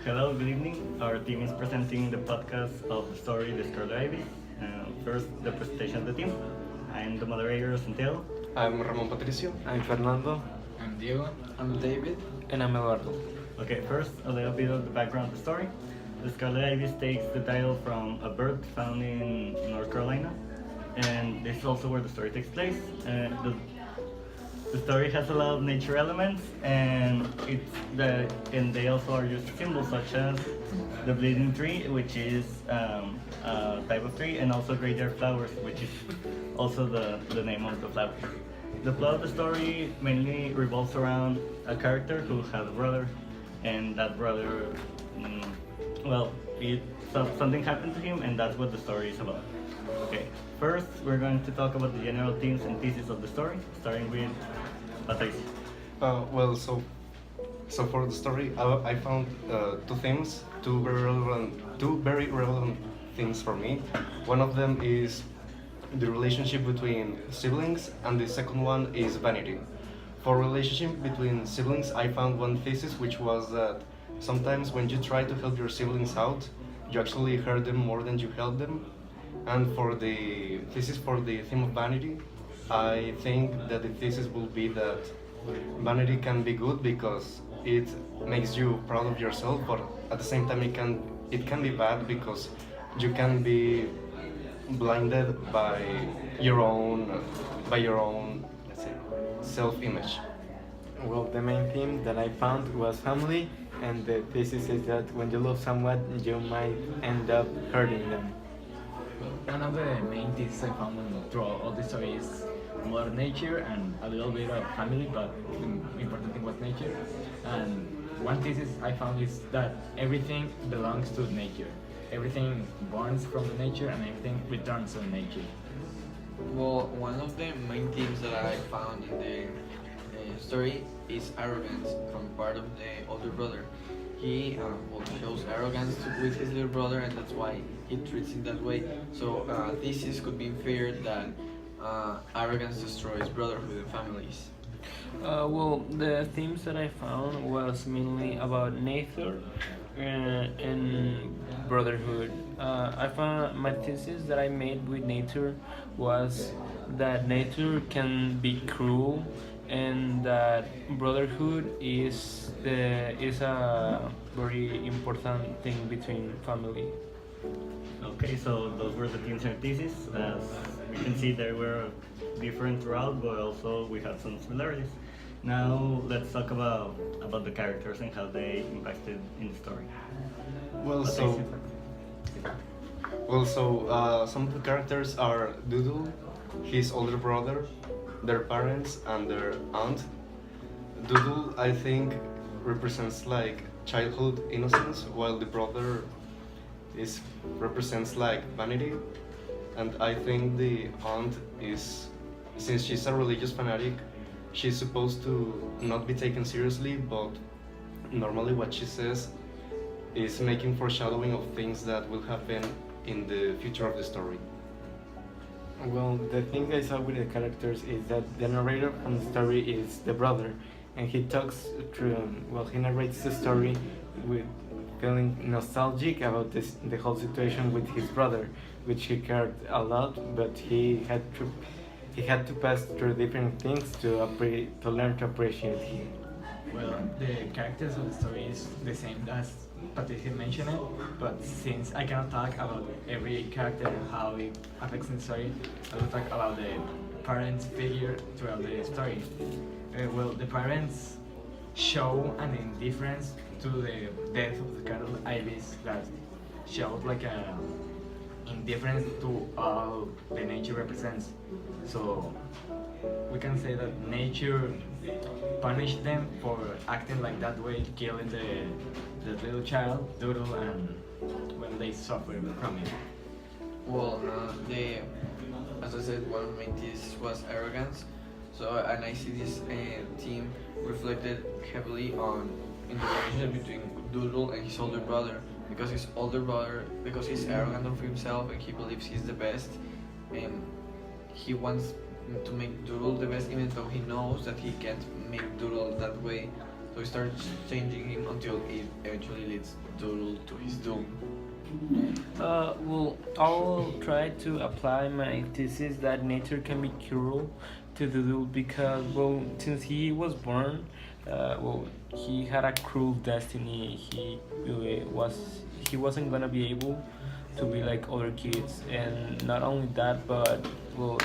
Hello, good evening. Our team is presenting the podcast of the story The Scarlet Ibis. First, the presentation of the team. I'm the moderator, Santiago. I'm Ramon Patricio. I'm Fernando. I'm Diego. I'm David. And I'm Eduardo. Okay, first, a little bit of the background of the story. The Scarlet Ibis takes the title from a bird found in North Carolina, and this is also where the story takes place. The story has a lot of nature elements, and they also are used symbols such as the bleeding tree, which is a type of tree, and also graveyard flowers, which is also the name of the flowers. The plot of the story mainly revolves around a character who has a brother, and that brother, something happened to him, and that's what the story is about. Okay, first we're going to talk about the general themes and thesis of the story, starting with Patricio. So for the story, I found two very relevant themes for me. One of them is the relationship between siblings, and the second one is vanity. For relationship between siblings, I found one thesis, which was that sometimes when you try to help your siblings out, you actually hurt them more than you help them. And for the thesis for the theme of vanity, I think that the thesis will be that vanity can be good because it makes you proud of yourself, but at the same time it can be bad because you can be blinded by your own let's say self-image. Well, the main theme that I found was family, and the thesis is that when you love someone, you might end up hurting them. One of the main theses I found throughout all the story is mother nature and a little bit of family, but the important thing was nature. And one thesis I found is that everything belongs to nature. Everything borns from the nature and everything returns to nature. Well, one of the main themes that I found in the story is arrogance from part of the older brother. He shows arrogance with his little brother, and that's why he treats him that way. So thesis could be inferred that arrogance destroys brotherhood and families. Well, the themes that I found was mainly about nature and brotherhood. I found my thesis that I made with nature was that nature can be cruel, and that brotherhood is a very important thing between family. Okay, so those were the themes and thesis. As we can see, they were different throughout, but also we had some similarities. Now let's talk about the characters and how they impacted in the story. Some of the characters are Doodle, his older brother, their parents, and their aunt. Doodle, I think, represents like childhood innocence, while the brother represents like vanity. And I think the aunt is, since she's a religious fanatic, she's supposed to not be taken seriously, but normally what she says is making foreshadowing of things that will happen in the future of the story. Well, the thing I saw with the characters is that the narrator from the story is the brother, and he talks through, he narrates the story with feeling nostalgic about the whole situation with his brother, which he cared a lot, but he had to pass through different things to learn to appreciate him. Well, the characters of the story is the same as Patricia mentioned it, but since I cannot talk about every character and how it affects the story, I will talk about the parents' figure throughout the story. The parents show an indifference to the death of the Scarlet Ibis that showed like a indifference to all the nature represents. So we can say that nature punished them for acting like that way, killing the little child, Doodle, and they suffer from it. Well, as I said, one of my thesis was arrogance. So, and I see this theme reflected heavily in the relationship between Doodle and his older brother, because he's arrogant of himself and he believes he's the best, and he wants to make Doodle the best, even though he knows that he can't make Doodle that way. So he starts changing him until it eventually leads to his doom. Well, I'll try to apply my thesis that nature can be cruel to the dude because, well, since he was born, well, he had a cruel destiny. He wasn't gonna be able to be like other kids, and not only that, but well,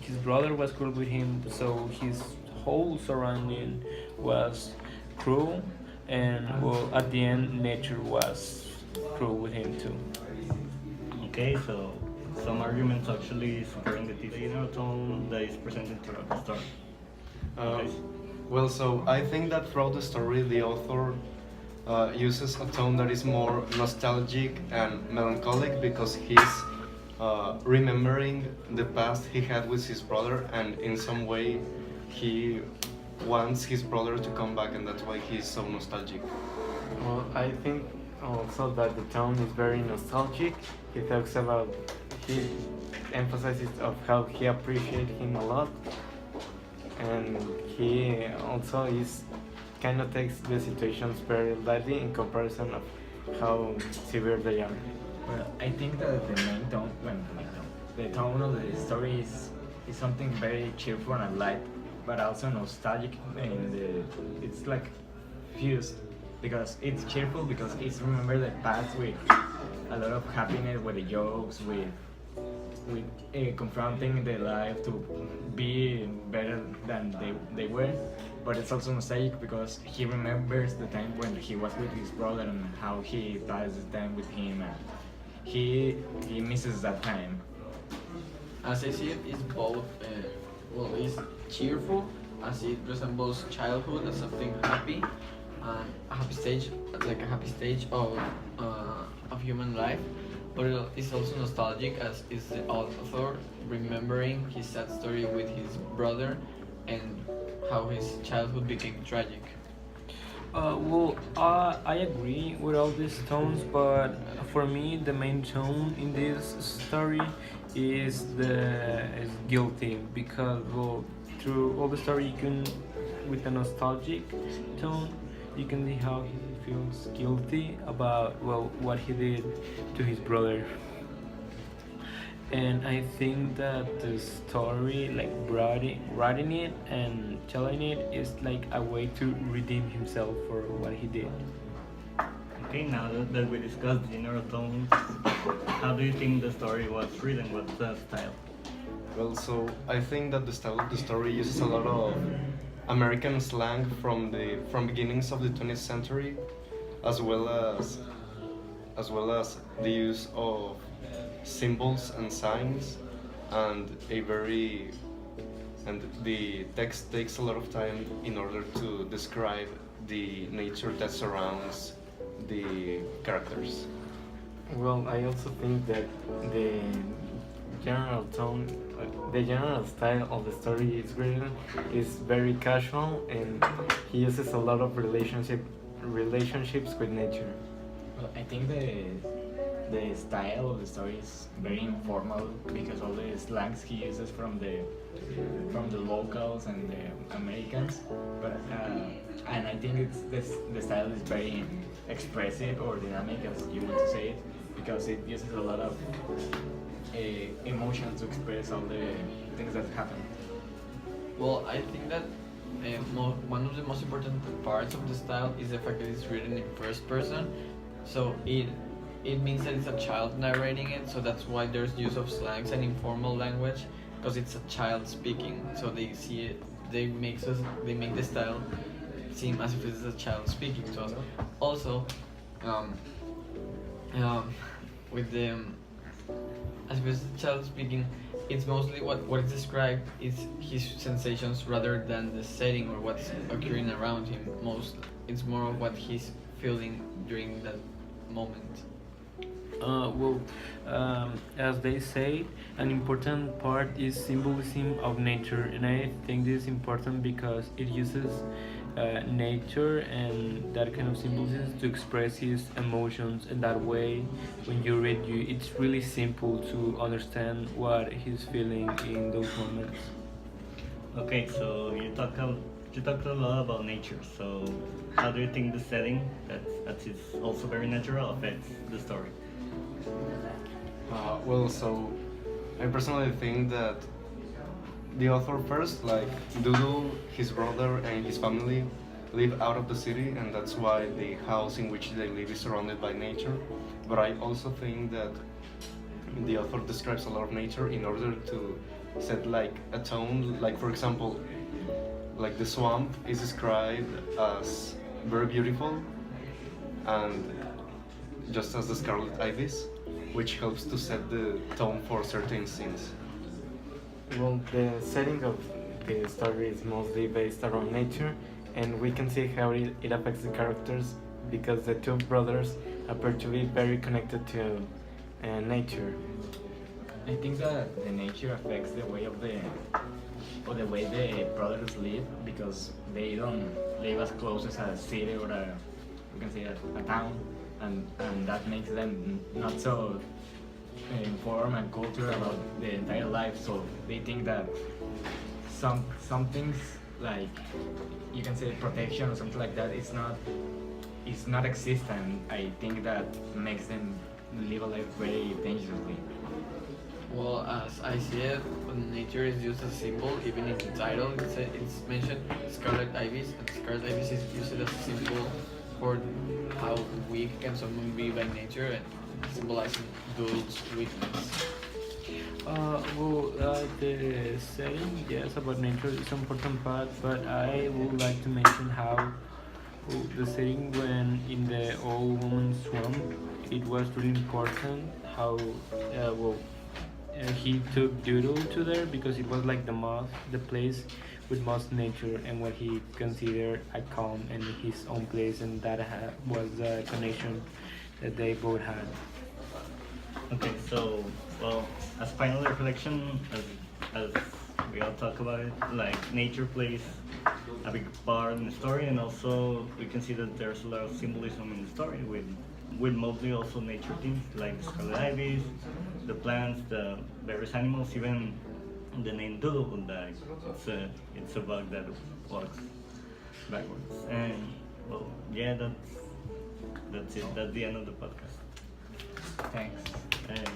his brother was cruel with him, so his whole surrounding was cruel, and well, at the end, nature was cruel with him too. Okay, so some arguments actually supporting the general tone that is presented throughout the story. Uh, well, so I think that throughout the story, the author uses a tone that is more nostalgic and melancholic because he's remembering the past he had with his brother, and in some way, he wants his brother to come back, and that's why he's so nostalgic. Well, I think also that the tone is very nostalgic. He talks about, he emphasizes of how he appreciates him a lot, and he also is kind of takes the situations very lightly in comparison of how severe they are. Well, I think that the tone of the story is something very cheerful and light, but also nostalgic, and it's like fused because it's cheerful because it's remember the past with a lot of happiness, with the jokes, with confronting the life to be better than they were, but it's also nostalgic because he remembers the time when he was with his brother and how he passed the time with him, and he misses that time. As I see it, it's both, it's cheerful, as it resembles childhood as something happy, and a happy stage, like a happy stage of human life, but it's also nostalgic as is the author remembering his sad story with his brother and how his childhood became tragic. I agree with all these tones, but for me, the main tone in this story is guilty because, well, through all the story, you can, with a nostalgic tone, you can see how he feels guilty about, well, what he did to his brother. And I think that the story, like writing it and telling it, is like a way to redeem himself for what he did. Okay, now that we discussed general tones, how do you think the story was written? What's the style? Well, so I think that the style of the story uses a lot of American slang from beginnings of the 20th century, as well as the use of symbols and signs, and the text takes a lot of time in order to describe the nature that surrounds the characters. Well, I also think that the general tone, the general style of the story is written is very casual, and he uses a lot of relationships with nature. Well, I think the style of the story is very informal because all the slangs he uses from the locals and the Americans, but and I think the style is very expressive or dynamic, as you want to say it, because it uses a lot of emotions to express all the things that happen. Well, I think that one of the most important parts of the style is the fact that it's written in first person, so it means that it's a child narrating it, so that's why there's use of slangs and informal language, because it's a child speaking, so they see it, they make the style seem as if it's a child speaking to us. Also, with the as if it's a child speaking, it's mostly what is described is his sensations rather than the setting or what's occurring around him. It's more of what he's feeling during that moment. As they say, an important part is symbolism of nature, and I think this is important because it uses nature and that kind of symbolism to express his emotions. And that way, when you read, it's really simple to understand what he's feeling in those moments. Okay, so you talk you talked a lot about nature. So, how do you think the setting that is also very natural affects the story? Well, so I personally think that the author first, like Doodle, his brother, and his family live out of the city, and that's why the house in which they live is surrounded by nature. But I also think that the author describes a lot of nature in order to set like a tone. Like for example, like the swamp is described as very beautiful, and just as the Scarlet Ibis, which helps to set the tone for certain scenes. Well, the setting of the story is mostly based around nature, and we can see how it affects the characters because the two brothers appear to be very connected to nature. I think that the nature affects the way of the way the brothers live because they don't live as close as a city or we can say a town, and that makes them not so informed and culture about the entire life. So they think that some things like you can say protection or something like that is not existent. I think that makes them live a life very dangerously. Well, as I see it, nature is used as a symbol. Even in the title, it's mentioned Scarlet Ibis, and Scarlet Ibis is used as a symbol for how weak can someone be by nature, and symbolizing Doodle's weakness. The setting, yes, about nature is an important part, but I would like to mention how the setting when in the old woman's swamp, it was really important how he took Doodle to there because it was like the place with most nature and what he considered a calm and his own place, and that was the connection that they both had. Okay, so well, as final reflection, as we all talk about it, like nature plays a big part in the story, and also we can see that there's a lot of symbolism in the story with mostly also nature themes like the scarlet ibis, the plants, the various animals, even the name Doodle, like it's a bug that walks backwards. And well, yeah, that's it. That's the end of the podcast. Thanks. And